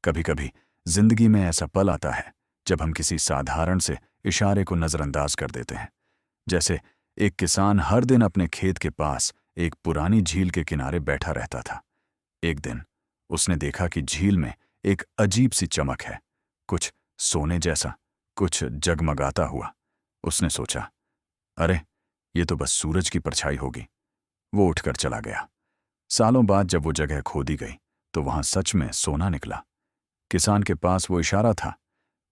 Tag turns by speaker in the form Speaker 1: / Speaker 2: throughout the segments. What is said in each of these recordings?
Speaker 1: कभी कभी जिंदगी में ऐसा पल आता है जब हम किसी साधारण से इशारे को नजरअंदाज कर देते हैं। जैसे एक किसान हर दिन अपने खेत के पास एक पुरानी झील के किनारे बैठा रहता था। एक दिन उसने देखा कि झील में एक अजीब सी चमक है, कुछ सोने जैसा, कुछ जगमगाता हुआ। उसने सोचा, अरे ये तो बस सूरज की परछाई होगी। वो उठकर चला गया। सालों बाद जब वो जगह खोदी गई तो वहां सच में सोना निकला। किसान के पास वो इशारा था,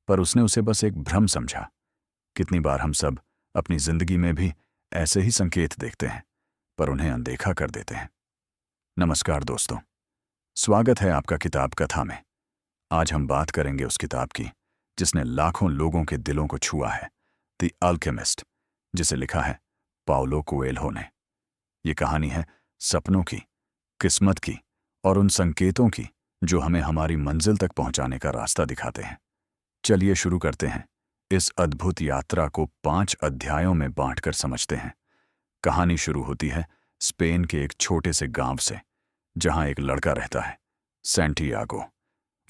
Speaker 1: पर उसने उसे बस एक भ्रम समझा। कितनी बार हम सब अपनी जिंदगी में भी ऐसे ही संकेत देखते हैं, पर उन्हें अनदेखा कर देते हैं। नमस्कार दोस्तों, स्वागत है आपका किताब कथा में। आज हम बात करेंगे उस किताब की जिसने लाखों लोगों के दिलों को छुआ है, द अल्केमिस्ट, जिसे लिखा है पाउलो कोएल्हो ने। ये कहानी है सपनों की, किस्मत की और उन संकेतों की जो हमें हमारी मंजिल तक पहुंचाने का रास्ता दिखाते हैं। चलिए शुरू करते हैं। इस अद्भुत यात्रा को 5 अध्यायों में बांटकर समझते हैं। कहानी शुरू होती है स्पेन के एक छोटे से गांव से, जहां एक लड़का रहता है, सैंटियागो।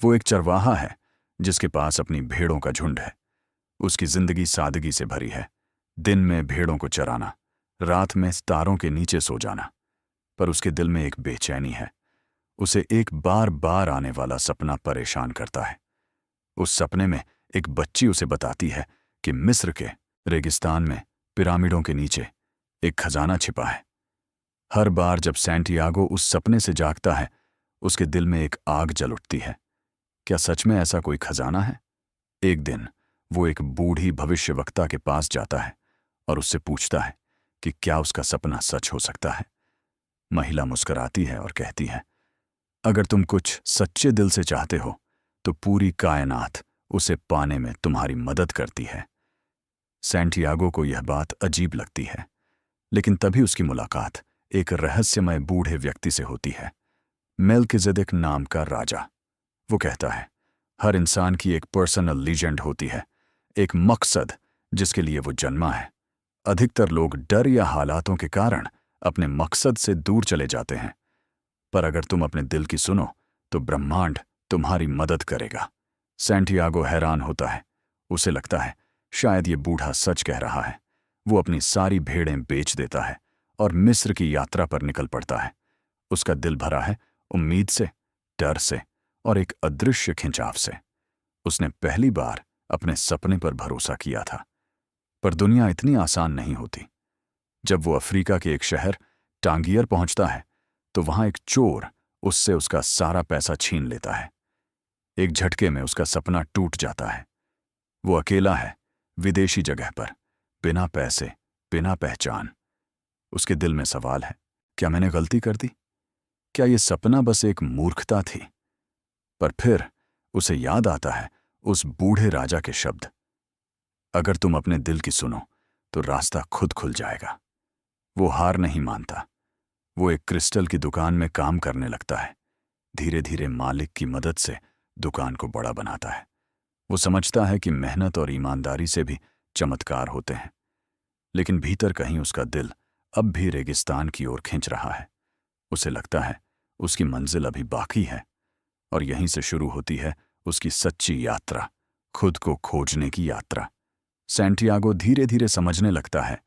Speaker 1: वो एक चरवाहा है जिसके पास अपनी भेड़ों का झुंड है। उसकी जिंदगी सादगी से भरी है, दिन में भेड़ों को चराना, रात में तारों के नीचे सो जाना। पर उसके दिल में एक बेचैनी है। उसे एक बार बार आने वाला सपना परेशान करता है। उस सपने में एक बच्ची उसे बताती है कि मिस्र के रेगिस्तान में पिरामिडों के नीचे एक खजाना छिपा है। हर बार जब सैंटियागो उस सपने से जागता है, उसके दिल में एक आग जल उठती है। क्या सच में ऐसा कोई खजाना है? एक दिन वो एक बूढ़ी भविष्यवक्ता के पास जाता है और उससे पूछता है कि क्या उसका सपना सच हो सकता है। महिला मुस्कुराती है और कहती है, अगर तुम कुछ सच्चे दिल से चाहते हो तो पूरी कायनात उसे पाने में तुम्हारी मदद करती है। सैंटियागो को यह बात अजीब लगती है, लेकिन तभी उसकी मुलाकात एक रहस्यमय बूढ़े व्यक्ति से होती है, मेल्किजेदेक नाम का राजा। वो कहता है, हर इंसान की एक पर्सनल लीजेंड होती है, एक मकसद जिसके लिए वो जन्मा है। अधिकतर लोग डर या हालातों के कारण अपने मकसद से दूर चले जाते हैं, पर अगर तुम अपने दिल की सुनो तो ब्रह्मांड तुम्हारी मदद करेगा। सैंटियागो हैरान होता है। उसे लगता है शायद ये बूढ़ा सच कह रहा है। वो अपनी सारी भेड़ें बेच देता है और मिस्र की यात्रा पर निकल पड़ता है। उसका दिल भरा है उम्मीद से, डर से और एक अदृश्य खिंचाव से। उसने पहली बार अपने सपने पर भरोसा किया था। पर दुनिया इतनी आसान नहीं होती। जब वो अफ्रीका के एक शहर टांगियर पहुंचता है तो वहां एक चोर उससे उसका सारा पैसा छीन लेता है। एक झटके में उसका सपना टूट जाता है। वो अकेला है, विदेशी जगह पर, बिना पैसे, बिना पहचान। उसके दिल में सवाल है, क्या मैंने गलती कर दी? क्या ये सपना बस एक मूर्खता थी? पर फिर उसे याद आता है उस बूढ़े राजा के शब्द, अगर तुम अपने दिल की सुनो तो रास्ता खुद खुल जाएगा। वो हार नहीं मानता। वो एक क्रिस्टल की दुकान में काम करने लगता है। धीरे धीरे मालिक की मदद से दुकान को बड़ा बनाता है। वो समझता है कि मेहनत और ईमानदारी से भी चमत्कार होते हैं, लेकिन भीतर कहीं उसका दिल अब भी रेगिस्तान की ओर खींच रहा है। उसे लगता है उसकी मंजिल अभी बाकी है, और यहीं से शुरू होती है उसकी सच्ची यात्रा, खुद को खोजने की यात्रा। सैंटियागो धीरे धीरे समझने लगता है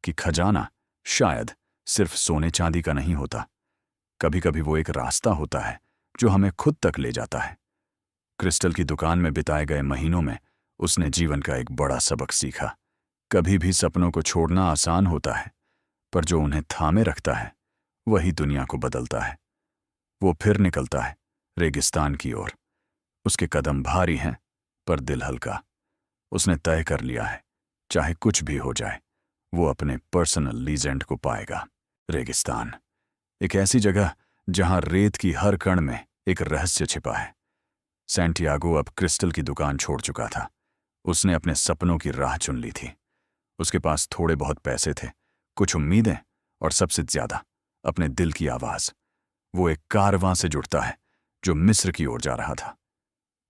Speaker 1: कि खजाना शायद सिर्फ सोने चांदी का नहीं होता। कभी कभी वो एक रास्ता होता है जो हमें खुद तक ले जाता है। क्रिस्टल की दुकान में बिताए गए महीनों में उसने जीवन का एक बड़ा सबक सीखा। कभी भी सपनों को छोड़ना आसान होता है, पर जो उन्हें थामे रखता है वही दुनिया को बदलता है। वो फिर निकलता है रेगिस्तान की ओर। उसके कदम भारी हैं, पर दिल हल्का। उसने तय कर लिया है, चाहे कुछ भी हो जाए, वो अपने पर्सनल लीजेंड को पाएगा। रेगिस्तान, एक ऐसी जगह जहां रेत की हर कण में एक रहस्य छिपा है। सैंटियागो अब क्रिस्टल की दुकान छोड़ चुका था। उसने अपने सपनों की राह चुन ली थी। उसके पास थोड़े बहुत पैसे थे, कुछ उम्मीदें और सबसे ज्यादा अपने दिल की आवाज। वो एक कारवां से जुड़ता है जो मिस्र की ओर जा रहा था।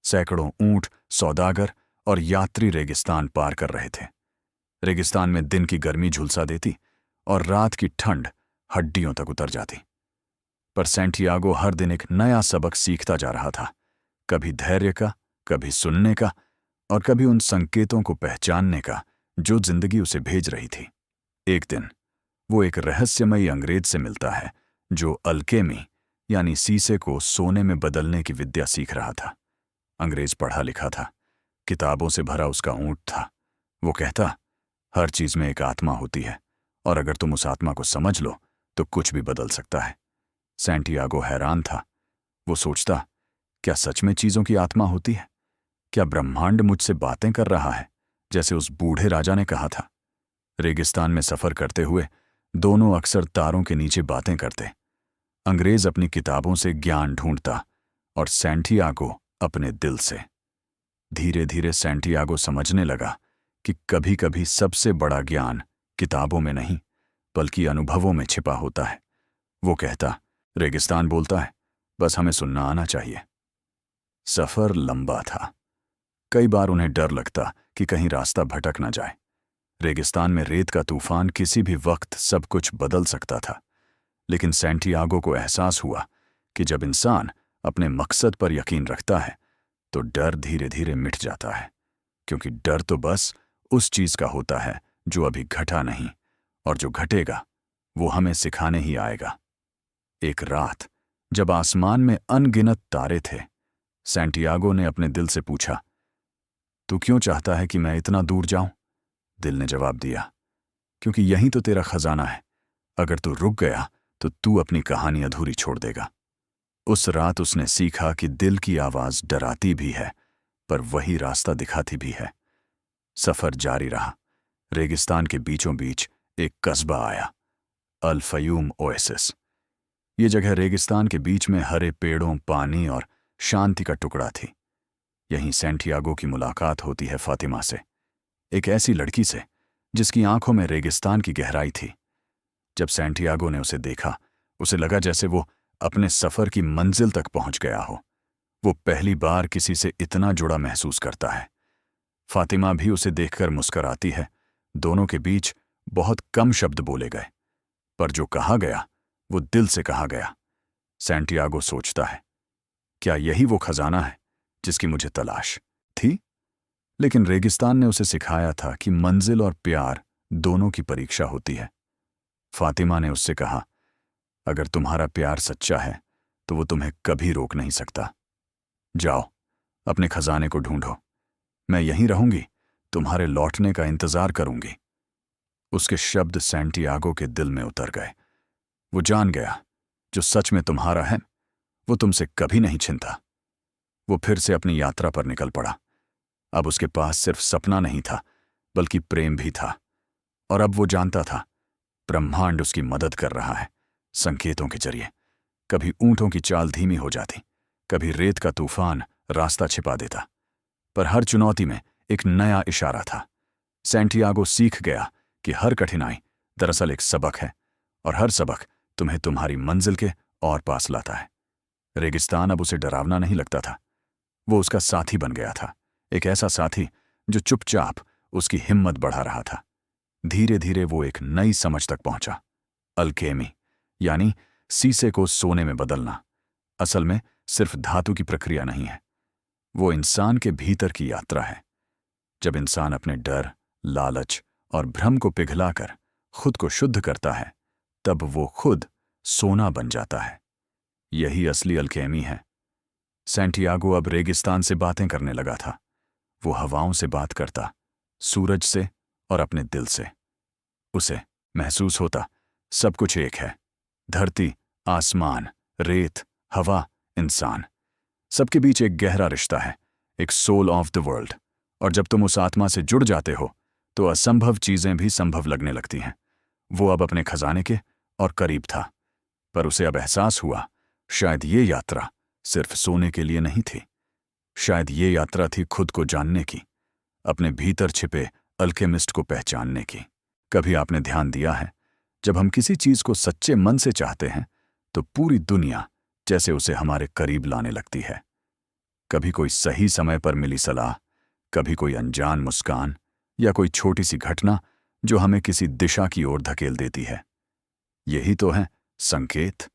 Speaker 1: सैकड़ों ऊंट, सौदागर और यात्री रेगिस्तान पार कर रहे थे। रेगिस्तान में दिन की गर्मी झुलसा देती और रात की ठंड हड्डियों तक उतर जाती। पर सैंटियागो हर दिन एक नया सबक सीखता जा रहा था। कभी धैर्य का, कभी सुनने का, और कभी उन संकेतों को पहचानने का जो जिंदगी उसे भेज रही थी। एक दिन वो एक रहस्यमयी अंग्रेज से मिलता है जो अल्केमी यानी शीशे को सोने में बदलने की विद्या सीख रहा था। अंग्रेज पढ़ा लिखा था, किताबों से भरा उसका ऊंट था। वो कहता, हर चीज में एक आत्मा होती है और अगर तुम उस आत्मा को समझ लो तो कुछ भी बदल सकता है। सैंटियागो हैरान था। वो सोचता, क्या सच में चीजों की आत्मा होती है? क्या ब्रह्मांड मुझसे बातें कर रहा है, जैसे उस बूढ़े राजा ने कहा था? रेगिस्तान में सफर करते हुए दोनों अक्सर तारों के नीचे बातें करते। अंग्रेज अपनी किताबों से ज्ञान ढूंढता और सैंटियागो अपने दिल से। धीरे धीरे सैंटियागो समझने लगा कि कभी कभी सबसे बड़ा ज्ञान किताबों में नहीं बल्कि अनुभवों में छिपा होता है। वो कहता, रेगिस्तान बोलता है, बस हमें सुनना आना चाहिए। सफर लंबा था। कई बार उन्हें डर लगता कि कहीं रास्ता भटक न जाए। रेगिस्तान में रेत का तूफान किसी भी वक्त सब कुछ बदल सकता था। लेकिन सैंटियागो को एहसास हुआ कि जब इंसान अपने मकसद पर यकीन रखता है तो डर धीरे धीरे मिट जाता है, क्योंकि डर तो बस उस चीज का होता है जो अभी घटा नहीं, और जो घटेगा वो हमें सिखाने ही आएगा। एक रात जब आसमान में अनगिनत तारे थे, सैंटियागो ने अपने दिल से पूछा, तू क्यों चाहता है कि मैं इतना दूर जाऊं? दिल ने जवाब दिया, क्योंकि यही तो तेरा खजाना है। अगर तू रुक गया तो तू अपनी कहानी अधूरी छोड़ देगा। उस रात उसने सीखा कि दिल की आवाज डराती भी है पर वही रास्ता दिखाती भी है। सफर जारी रहा। रेगिस्तान के बीचों बीच एक कस्बा आया, अल फयूम ओएसिस। ये जगह रेगिस्तान के बीच में हरे पेड़ों, पानी और शांति का टुकड़ा थी। यहीं सैंटियागो की मुलाकात होती है फातिमा से, एक ऐसी लड़की से जिसकी आंखों में रेगिस्तान की गहराई थी। जब सैंटियागो ने उसे देखा, उसे लगा जैसे वो अपने सफर की मंजिल तक पहुंच गया हो। वो पहली बार किसी से इतना जुड़ा महसूस करता है। फातिमा भी उसे देखकर मुस्कुराती है। दोनों के बीच बहुत कम शब्द बोले गए, पर जो कहा गया वो दिल से कहा गया। सैंटियागो सोचता है, क्या यही वो खजाना है जिसकी मुझे तलाश थी? लेकिन रेगिस्तान ने उसे सिखाया था कि मंजिल और प्यार दोनों की परीक्षा होती है। फातिमा ने उससे कहा, अगर तुम्हारा प्यार सच्चा है तो वो तुम्हें कभी रोक नहीं सकता। जाओ, अपने खजाने को ढूंढो। मैं यहीं रहूंगी, तुम्हारे लौटने का इंतजार करूंगी। उसके शब्द सैंटियागो के दिल में उतर गए। वो जान गया, जो सच में तुम्हारा है वो तुमसे कभी नहीं छिनता। वो फिर से अपनी यात्रा पर निकल पड़ा। अब उसके पास सिर्फ सपना नहीं था बल्कि प्रेम भी था, और अब वो जानता था ब्रह्मांड उसकी मदद कर रहा है, संकेतों के जरिए। कभी ऊंटों की चाल धीमी हो जाती, कभी रेत का तूफान रास्ता छिपा देता, पर हर चुनौती में एक नया इशारा था। सैंटियागो सीख गया कि हर कठिनाई दरअसल एक सबक है, और हर सबक तुम्हें तुम्हारी मंजिल के और पास लाता है। रेगिस्तान अब उसे डरावना नहीं लगता था। वो उसका साथी बन गया था, एक ऐसा साथी जो चुपचाप उसकी हिम्मत बढ़ा रहा था। धीरे धीरे वो एक नई समझ तक पहुंचा। अल्केमी यानी शीशे को सोने में बदलना असल में सिर्फ धातु की प्रक्रिया नहीं है, वो इंसान के भीतर की यात्रा है। जब इंसान अपने डर, लालच और भ्रम को पिघलाकर खुद को शुद्ध करता है, तब वो खुद सोना बन जाता है। यही असली अल्केमी है। सैंटियागो अब रेगिस्तान से बातें करने लगा था। वो हवाओं से बात करता, सूरज से और अपने दिल से। उसे महसूस होता सब कुछ एक है, धरती, आसमान, रेत, हवा, इंसान, सबके बीच एक गहरा रिश्ता है, एक सोल ऑफ द वर्ल्ड। और जब तुम उस आत्मा से जुड़ जाते हो तो असंभव चीजें भी संभव लगने लगती हैं। वो अब अपने खजाने के और करीब था, पर उसे अब एहसास हुआ शायद ये यात्रा सिर्फ सोने के लिए नहीं थी। शायद ये यात्रा थी खुद को जानने की, अपने भीतर छिपे अल्केमिस्ट को पहचानने की। कभी आपने ध्यान दिया है, जब हम किसी चीज को सच्चे मन से चाहते हैं तो पूरी दुनिया जैसे उसे हमारे करीब लाने लगती है। कभी कोई सही समय पर मिली सलाह, कभी कोई अनजान मुस्कान, या कोई छोटी सी घटना जो हमें किसी दिशा की ओर धकेल देती है। यही तो है संकेत,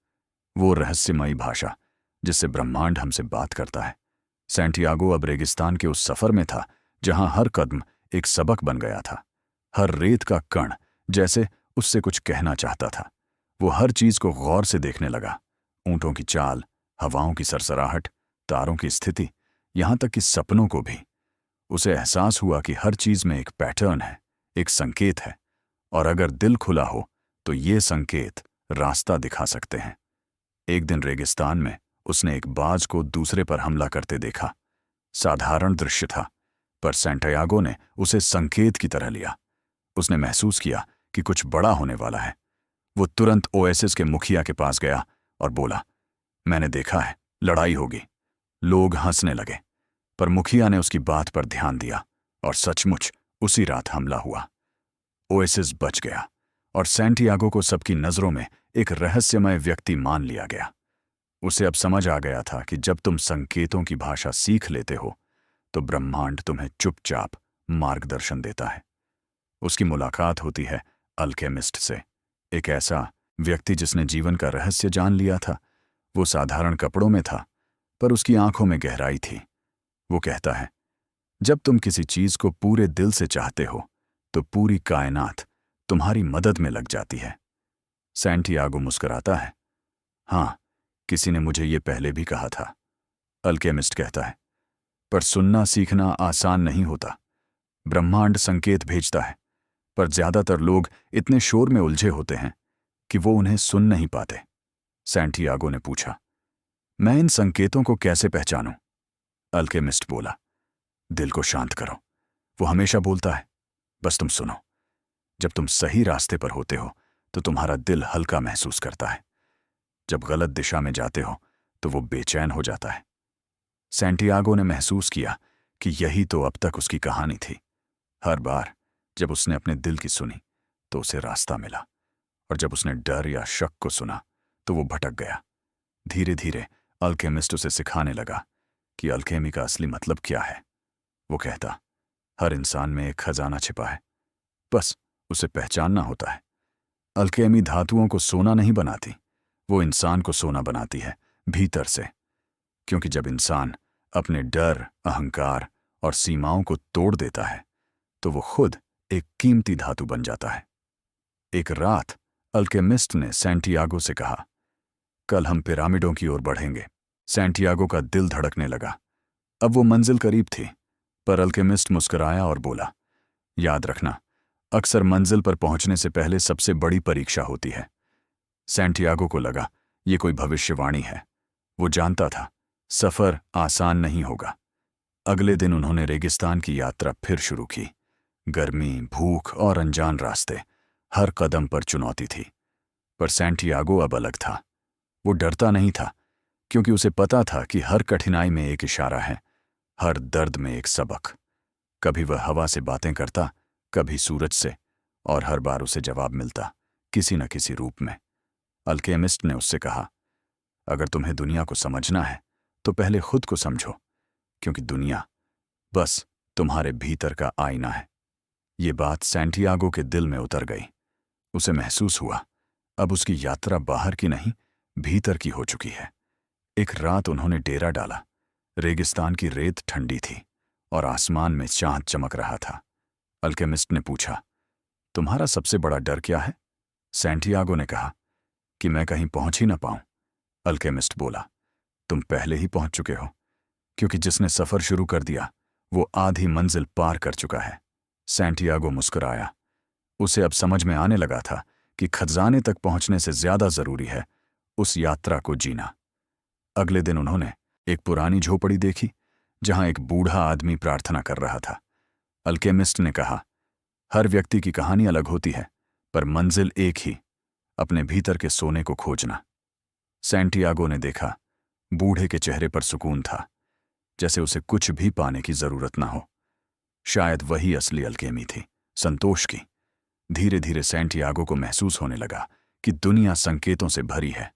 Speaker 1: वो रहस्यमयी भाषा जिससे ब्रह्मांड हमसे बात करता है। सैंटियागो अब रेगिस्तान के उस सफर में था जहां हर कदम एक सबक बन गया था। हर रेत का कण जैसे उससे कुछ कहना चाहता था। वो हर चीज को गौर से देखने लगा, ऊंटों की चाल, हवाओं की सरसराहट, तारों की स्थिति, यहां तक कि सपनों को भी। उसे एहसास हुआ कि हर चीज में एक पैटर्न है, एक संकेत है, और अगर दिल खुला हो तो ये संकेत रास्ता दिखा सकते हैं। एक दिन रेगिस्तान में उसने एक बाज को दूसरे पर हमला करते देखा। साधारण दृश्य था, पर सैंटियागो ने उसे संकेत की तरह लिया। उसने महसूस किया कि कुछ बड़ा होने वाला है। वो तुरंत ओएसिस के मुखिया के पास गया और बोला, मैंने देखा है, लड़ाई होगी। लोग हंसने लगे, पर मुखिया ने उसकी बात पर ध्यान दिया और सचमुच उसी रात हमला हुआ। ओएसिस बच गया और सैंटियागो को सबकी नजरों में एक रहस्यमय व्यक्ति मान लिया गया। उसे अब समझ आ गया था कि जब तुम संकेतों की भाषा सीख लेते हो तो ब्रह्मांड तुम्हें चुपचाप मार्गदर्शन देता है। उसकी मुलाकात होती है अल्केमिस्ट से, एक ऐसा व्यक्ति जिसने जीवन का रहस्य जान लिया था। वो साधारण कपड़ों में था, पर उसकी आंखों में गहराई थी। वो कहता है, जब तुम किसी चीज को पूरे दिल से चाहते हो तो पूरी कायनात तुम्हारी मदद में लग जाती है। सैंटियागो मुस्कुराता है, हाँ, किसी ने मुझे ये पहले भी कहा था। अल्केमिस्ट कहता है, पर सुनना सीखना आसान नहीं होता। ब्रह्मांड संकेत भेजता है, पर ज्यादातर लोग इतने शोर में उलझे होते हैं कि वो उन्हें सुन नहीं पाते। सैंटियागो ने पूछा, मैं इन संकेतों को कैसे पहचानूं? अल्केमिस्ट बोला, दिल को शांत करो, वो हमेशा बोलता है, बस तुम सुनो। जब तुम सही रास्ते पर होते हो तो तुम्हारा दिल हल्का महसूस करता है। जब गलत दिशा में जाते हो तो वो बेचैन हो जाता है। सैंटियागो ने महसूस किया कि यही तो अब तक उसकी कहानी थी। हर बार जब उसने अपने दिल की सुनी तो उसे रास्ता मिला, और जब उसने डर या शक को सुना तो वो भटक गया। धीरे धीरे अल्केमिस्ट उसे सिखाने लगा कि अल्केमी का असली मतलब क्या है। वो कहता, हर इंसान में एक खजाना छिपा है, बस उसे पहचानना होता है। अल्केमी धातुओं को सोना नहीं बनाती, वो इंसान को सोना बनाती है भीतर से। क्योंकि जब इंसान अपने डर, अहंकार और सीमाओं को तोड़ देता है तो वो खुद एक कीमती धातु बन जाता है। एक रात अल्केमिस्ट ने सैंटियागो से कहा, कल हम पिरामिडों की ओर बढ़ेंगे। सैंटियागो का दिल धड़कने लगा। अब वो मंजिल करीब थी, पर अल्केमिस्ट मुस्कुराया और बोला, याद रखना, अक्सर मंजिल पर पहुंचने से पहले सबसे बड़ी परीक्षा होती है। सैंटियागो को लगा ये कोई भविष्यवाणी है। वो जानता था सफर आसान नहीं होगा। अगले दिन उन्होंने रेगिस्तान की यात्रा फिर शुरू की। गर्मी, भूख और अनजान रास्ते, हर कदम पर चुनौती थी। पर सैंटियागो अब अलग था। वो डरता नहीं था, क्योंकि उसे पता था कि हर कठिनाई में एक इशारा है, हर दर्द में एक सबक। कभी वह हवा से बातें करता, कभी सूरज से, और हर बार उसे जवाब मिलता, किसी न किसी रूप में। अल्केमिस्ट ने उससे कहा, अगर तुम्हें दुनिया को समझना है तो पहले खुद को समझो, क्योंकि दुनिया बस तुम्हारे भीतर का आईना है। ये बात सैंटियागो के दिल में उतर गई। उसे महसूस हुआ अब उसकी यात्रा बाहर की नहीं, भीतर की हो चुकी है। एक रात उन्होंने डेरा डाला। रेगिस्तान की रेत ठंडी थी और आसमान में चांद चमक रहा था। अल्केमिस्ट ने पूछा, तुम्हारा सबसे बड़ा डर क्या है? सैंटियागो ने कहा कि मैं कहीं पहुंच ही ना पाऊं। अल्केमिस्ट बोला, तुम पहले ही पहुंच चुके हो, क्योंकि जिसने सफर शुरू कर दिया वो आधी मंजिल पार कर चुका है। सैंटियागो मुस्कुराया। उसे अब समझ में आने लगा था कि खजाने तक पहुंचने से ज्यादा जरूरी है उस यात्रा को जीना। अगले दिन उन्होंने एक पुरानी झोपड़ी देखी जहां एक बूढ़ा आदमी प्रार्थना कर रहा था। अल्केमिस्ट ने कहा, हर व्यक्ति की कहानी अलग होती है, पर मंजिल एक ही, अपने भीतर के सोने को खोजना। सैंटियागो ने देखा, बूढ़े के चेहरे पर सुकून था, जैसे उसे कुछ भी पाने की जरूरत ना हो। शायद वही असली अल्केमी थी, संतोष की। धीरे धीरे सैंटियागो को महसूस होने लगा कि दुनिया संकेतों से भरी है।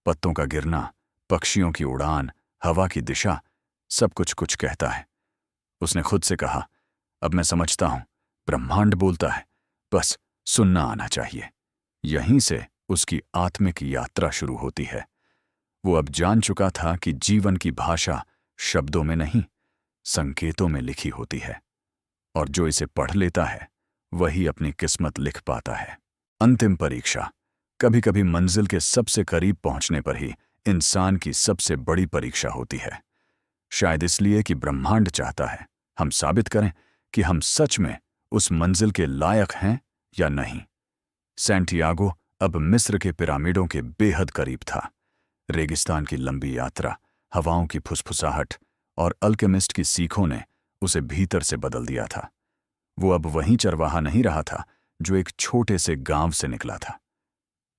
Speaker 1: पत्तों का गिरना, पक्षियों की उड़ान, हवा की दिशा, सब कुछ कुछ कहता है। उसने खुद से कहा, अब मैं समझता हूं, ब्रह्मांड बोलता है, बस सुनना आना चाहिए। यहीं से उसकी आत्मिक यात्रा शुरू होती है। वो अब जान चुका था कि जीवन की भाषा शब्दों में नहीं, संकेतों में लिखी होती है, और जो इसे पढ़ लेता है वही अपनी किस्मत लिख पाता है। अंतिम परीक्षा कभी कभी मंजिल के सबसे करीब पहुंचने पर ही इंसान की सबसे बड़ी परीक्षा होती है। शायद इसलिए कि ब्रह्मांड चाहता है हम साबित करें कि हम सच में उस मंजिल के लायक हैं या नहीं। सैंटियागो अब मिस्र के पिरामिडों के बेहद करीब था। रेगिस्तान की लंबी यात्रा, हवाओं की फुसफुसाहट और अल्केमिस्ट की सीखों ने उसे भीतर से बदल दिया था। वो अब वहीं चरवाहा नहीं रहा था जो एक छोटे से गांव से निकला था।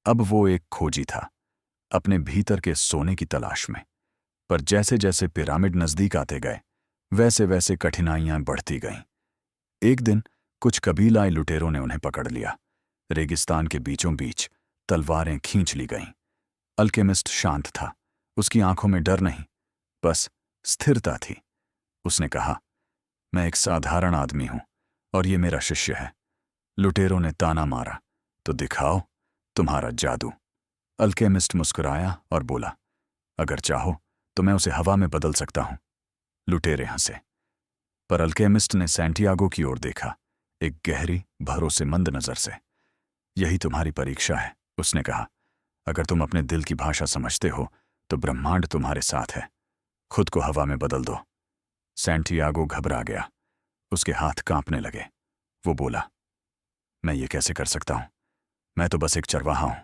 Speaker 1: अब वो एक खोजी था, अपने भीतर के सोने की तलाश में। पर जैसे जैसे पिरामिड नजदीक आते गए, वैसे वैसे कठिनाइयां बढ़ती गईं। एक दिन कुछ कबीलाई लुटेरों ने उन्हें पकड़ लिया। रेगिस्तान के बीचों बीच तलवारें खींच ली गईं। अल्केमिस्ट शांत था, उसकी आंखों में डर नहीं, बस स्थिरता थी। उसने कहा, मैं एक साधारण आदमी हूं और ये मेरा शिष्य है। लुटेरों ने ताना मारा, तो दिखाओ तुम्हारा जादू। अल्केमिस्ट मुस्कुराया और बोला, अगर चाहो तो मैं उसे हवा में बदल सकता हूं। लुटेरे हंसे, पर अल्केमिस्ट ने सैंटियागो की ओर देखा, एक गहरी भरोसेमंद नजर से। यही तुम्हारी परीक्षा है, उसने कहा। अगर तुम अपने दिल की भाषा समझते हो तो ब्रह्मांड तुम्हारे साथ है। खुद को हवा में बदल दो। सैंटियागो घबरा गया, उसके हाथ कांपने लगे। वो बोला, मैं ये कैसे कर सकता हूं? मैं तो बस एक चरवाहा हूं।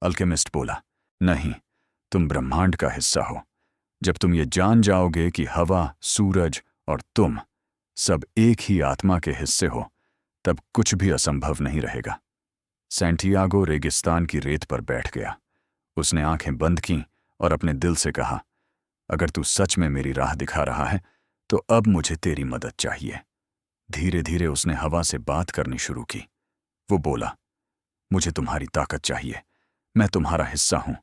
Speaker 1: अल्केमिस्ट बोला, नहीं, तुम ब्रह्मांड का हिस्सा हो। जब तुम ये जान जाओगे कि हवा, सूरज और तुम सब एक ही आत्मा के हिस्से हो, तब कुछ भी असंभव नहीं रहेगा। सैंटियागो रेगिस्तान की रेत पर बैठ गया। उसने आंखें बंद कीं और अपने दिल से कहा, अगर तू सच में मेरी राह दिखा रहा है तो अब मुझे तेरी मदद चाहिए। धीरे धीरे उसने हवा से बात करनी शुरू की। वो बोला, मुझे तुम्हारी ताकत चाहिए, मैं तुम्हारा हिस्सा हूं।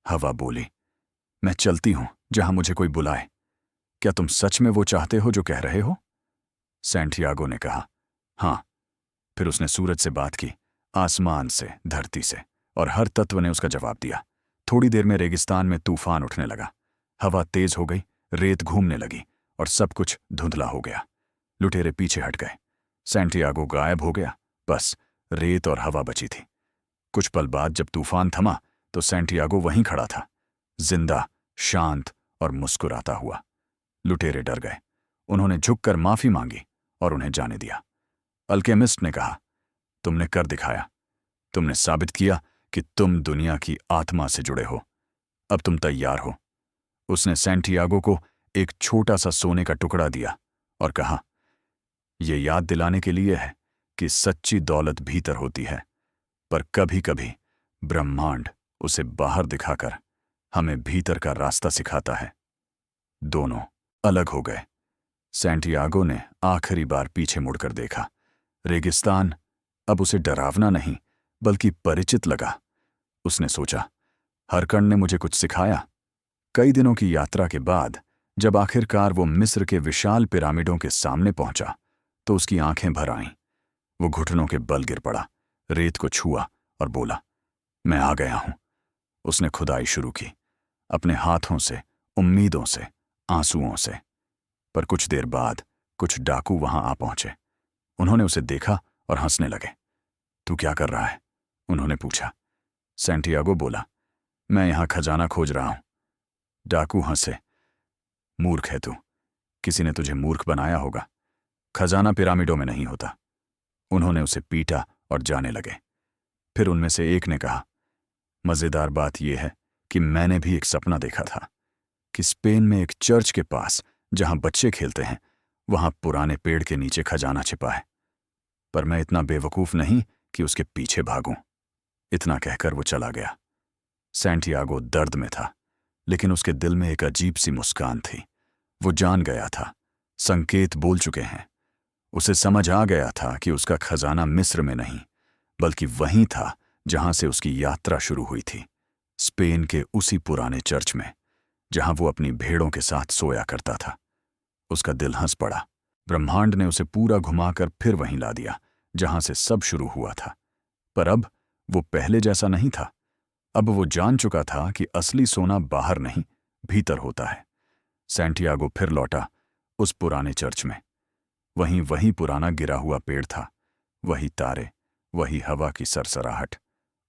Speaker 1: हवा बोली, मैं चलती हूं जहां मुझे कोई बुलाए। क्या तुम सच में वो चाहते हो जो कह रहे हो? सैंटियागो ने कहा, हां। फिर उसने सूरज से बात की, आसमान से, धरती से, और हर तत्व ने उसका जवाब दिया। थोड़ी देर में रेगिस्तान में तूफान उठने लगा। हवा तेज हो गई, रेत घूमने लगी और सब कुछ धुंधला हो गया। लुटेरे पीछे हट गए। सैंटियागो गायब हो गया, बस रेत और हवा बची थी। कुछ पल बाद जब तूफान थमा तो सैंटियागो वहीं खड़ा था, जिंदा, शांत और मुस्कुराता हुआ। लुटेरे डर गए। उन्होंने झुककर माफी मांगी और उन्हें जाने दिया। अल्केमिस्ट ने कहा, तुमने कर दिखाया। तुमने साबित किया कि तुम दुनिया की आत्मा से जुड़े हो। अब तुम तैयार हो। उसने सैंटियागो को एक छोटा सा सोने का टुकड़ा दिया और कहा, यह याद दिलाने के लिए है कि सच्ची दौलत भीतर होती है, पर कभी कभी ब्रह्मांड उसे बाहर दिखाकर हमें भीतर का रास्ता सिखाता है। दोनों अलग हो गए। सैंटियागो ने आखिरी बार पीछे मुड़कर देखा। रेगिस्तान अब उसे डरावना नहीं बल्कि परिचित लगा। उसने सोचा, हर कण ने मुझे कुछ सिखाया। कई दिनों की यात्रा के बाद जब आखिरकार वो मिस्र के विशाल पिरामिडों के सामने पहुंचा तो उसकी आंखें भर आईं। वो घुटनों के बल गिर पड़ा, रेत को छुआ और बोला, मैं आ गया हूं। उसने खुदाई शुरू की, अपने हाथों से, उम्मीदों से, आंसुओं से। पर कुछ देर बाद कुछ डाकू वहां आ पहुंचे। उन्होंने उसे देखा और हंसने लगे। तू क्या कर रहा है? उन्होंने पूछा। सैंटियागो बोला, मैं यहां खजाना खोज रहा हूं। डाकू हंसे, मूर्ख है तू, किसी ने तुझे मूर्ख बनाया होगा। खजाना पिरामिडों में नहीं होता। उन्होंने उसे पीटा और जाने लगे। फिर उनमें से एक ने कहा, मजेदार बात यह है कि मैंने भी एक सपना देखा था कि स्पेन में एक चर्च के पास जहां बच्चे खेलते हैं वहां पुराने पेड़ के नीचे खजाना छिपा है, पर मैं इतना बेवकूफ नहीं कि उसके पीछे भागूं। इतना कहकर वो चला गया। सैंटियागो दर्द में था, लेकिन उसके दिल में एक अजीब सी मुस्कान थी। वो जान गया था, संकेत बोल चुके हैं। उसे समझ आ गया था कि उसका खजाना मिस्र में नहीं बल्कि वहीं था जहां से उसकी यात्रा शुरू हुई थी, स्पेन के उसी पुराने चर्च में जहां वो अपनी भेड़ों के साथ सोया करता था। उसका दिल हंस पड़ा। ब्रह्मांड ने उसे पूरा घुमाकर फिर वहीं ला दिया जहां से सब शुरू हुआ था। पर अब वो पहले जैसा नहीं था। अब वो जान चुका था कि असली सोना बाहर नहीं, भीतर होता है। सैंटियागो फिर लौटा उस पुराने चर्च में। वहीं वही पुराना गिरा हुआ पेड़ था, वही तारे, वही हवा की सरसराहट।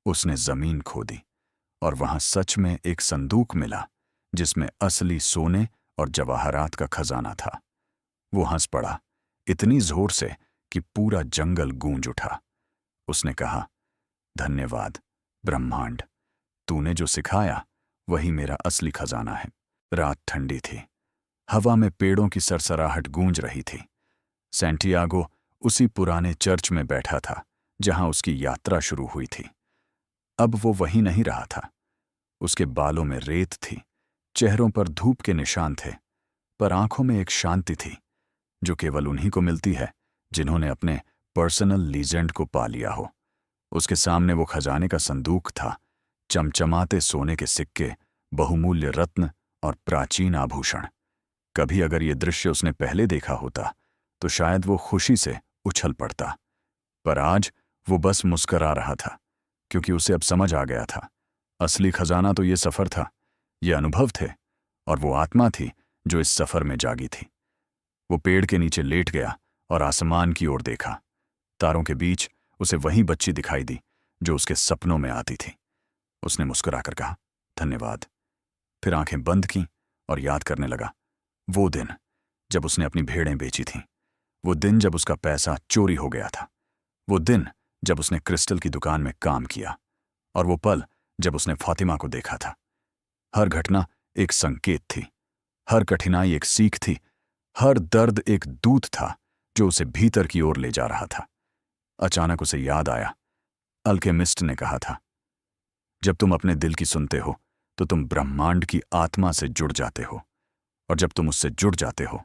Speaker 1: उसने जमीन खोदी और वहां सच में एक संदूक मिला जिसमें असली सोने और जवाहरात का खजाना था। वो हंस पड़ा, इतनी जोर से कि पूरा जंगल गूंज उठा। उसने कहा, धन्यवाद ब्रह्मांड, तूने जो सिखाया वही मेरा असली खजाना है। रात ठंडी थी, हवा में पेड़ों की सरसराहट गूंज रही थी। सैंटियागो उसी पुराने चर्च में बैठा था जहां उसकी यात्रा शुरू हुई थी। अब वो वहीं नहीं रहा था। उसके बालों में रेत थी, चेहरों पर धूप के निशान थे, पर आंखों में एक शांति थी जो केवल उन्हीं को मिलती है जिन्होंने अपने पर्सनल लीजेंड को पा लिया हो। उसके सामने वो खजाने का संदूक था, चमचमाते सोने के सिक्के, बहुमूल्य रत्न और प्राचीन आभूषण। कभी अगर ये दृश्य उसने पहले देखा होता तो शायद वो खुशी से उछल पड़ता, पर आज वो बस मुस्करा रहा था, क्योंकि उसे अब समझ आ गया था, असली खजाना तो ये सफर था, ये अनुभव थे, और वो आत्मा थी जो इस सफर में जागी थी। वो पेड़ के नीचे लेट गया और आसमान की ओर देखा। तारों के बीच उसे वही बच्ची दिखाई दी जो उसके सपनों में आती थी। उसने मुस्कुराकर कहा, धन्यवाद। फिर आंखें बंद की और याद करने लगा वो दिन जब उसने अपनी भेड़ें बेची थीं, वो दिन जब उसका पैसा चोरी हो गया था, वो दिन जब उसने क्रिस्टल की दुकान में काम किया, और वो पल जब उसने फातिमा को देखा था। हर घटना एक संकेत थी, हर कठिनाई एक सीख थी, हर दर्द एक दूत था जो उसे भीतर की ओर ले जा रहा था। अचानक उसे याद आया, अल्केमिस्ट ने कहा था, जब तुम अपने दिल की सुनते हो तो तुम ब्रह्मांड की आत्मा से जुड़ जाते हो, और जब तुम उससे जुड़ जाते हो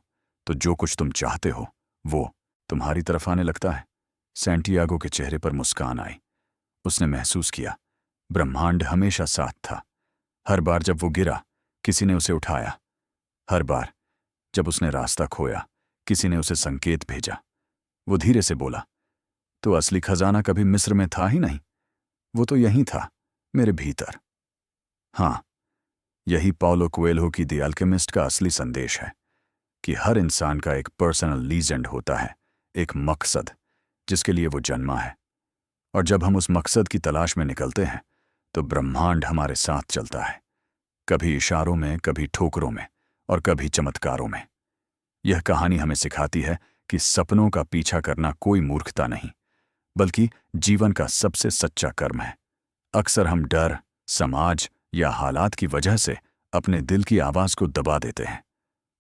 Speaker 1: तो जो कुछ तुम चाहते हो वो तुम्हारी तरफ आने लगता है। सैंटियागो के चेहरे पर मुस्कान आई। उसने महसूस किया ब्रह्मांड हमेशा साथ था। हर बार जब वो गिरा किसी ने उसे उठाया, हर बार जब उसने रास्ता खोया किसी ने उसे संकेत भेजा। वो धीरे से बोला, तो असली खजाना कभी मिस्र में था ही नहीं, वो तो यहीं था, मेरे भीतर। हाँ, यही पाउलो कोएल्हो की द अल्केमिस्ट का असली संदेश है कि हर इंसान का एक पर्सनल लीजेंड होता है, एक मकसद जिसके लिए वो जन्मा है। और जब हम उस मकसद की तलाश में निकलते हैं तो ब्रह्मांड हमारे साथ चलता है, कभी इशारों में, कभी ठोकरों में, और कभी चमत्कारों में। यह कहानी हमें सिखाती है कि सपनों का पीछा करना कोई मूर्खता नहीं, बल्कि जीवन का सबसे सच्चा कर्म है। अक्सर हम डर, समाज या हालात की वजह से अपने दिल की आवाज को दबा देते हैं।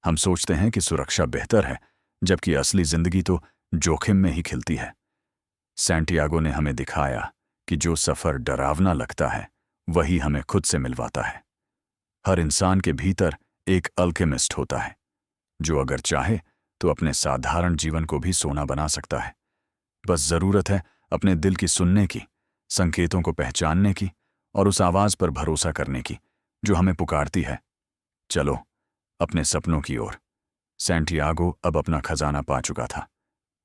Speaker 1: हम सोचते हैं कि सुरक्षा बेहतर है, जबकि असली जिंदगी तो जोखिम में ही खिलती है। सैंटियागो ने हमें दिखाया कि जो सफर डरावना लगता है वही हमें खुद से मिलवाता है। हर इंसान के भीतर एक अल्केमिस्ट होता है जो अगर चाहे तो अपने साधारण जीवन को भी सोना बना सकता है। बस जरूरत है अपने दिल की सुनने की, संकेतों को पहचानने की, और उस आवाज पर भरोसा करने की जो हमें पुकारती है, चलो अपने सपनों की ओर। सैंटियागो अब अपना खजाना पा चुका था,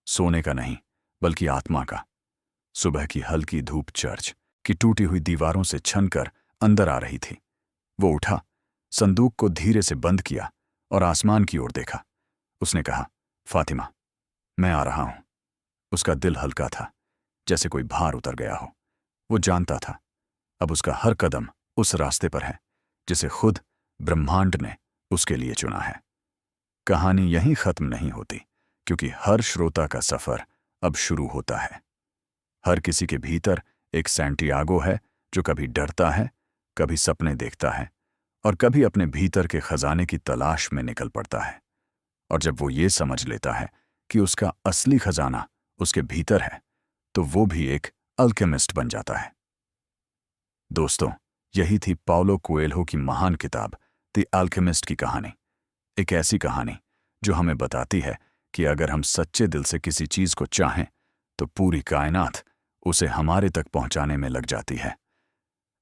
Speaker 1: सोने का नहीं बल्कि आत्मा का। सुबह की हल्की धूप चर्च की टूटी हुई दीवारों से छनकर अंदर आ रही थी। वो उठा, संदूक को धीरे से बंद किया और आसमान की ओर देखा। उसने कहा, फातिमा, मैं आ रहा हूं। उसका दिल हल्का था, जैसे कोई भार उतर गया हो। वो जानता था अब उसका हर कदम उस रास्ते पर है जिसे खुद ब्रह्मांड ने उसके लिए चुना है। कहानी यहीं खत्म नहीं होती, क्योंकि हर श्रोता का सफर अब शुरू होता है। हर किसी के भीतर एक सैंटियागो है जो कभी डरता है, कभी सपने देखता है, और कभी अपने भीतर के खजाने की तलाश में निकल पड़ता है। और जब वो ये समझ लेता है कि उसका असली खजाना उसके भीतर है, तो वो भी एक अल्केमिस्ट बन जाता है। दोस्तों, यही थी पाउलो कोएल्हो की महान किताब द अल्केमिस्ट की कहानी। एक ऐसी कहानी जो हमें बताती है कि अगर हम सच्चे दिल से किसी चीज को चाहें तो पूरी कायनात उसे हमारे तक पहुंचाने में लग जाती है।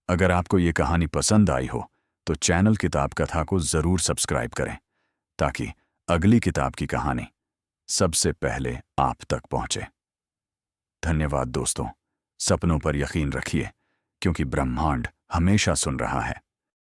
Speaker 1: अगर आपको ये कहानी पसंद आई हो तो चैनल किताब कथा को जरूर सब्सक्राइब करें, ताकि अगली किताब की कहानी सबसे पहले आप तक पहुंचे। धन्यवाद दोस्तों। सपनों पर यकीन रखिए, क्योंकि ब्रह्मांड हमेशा सुन रहा है।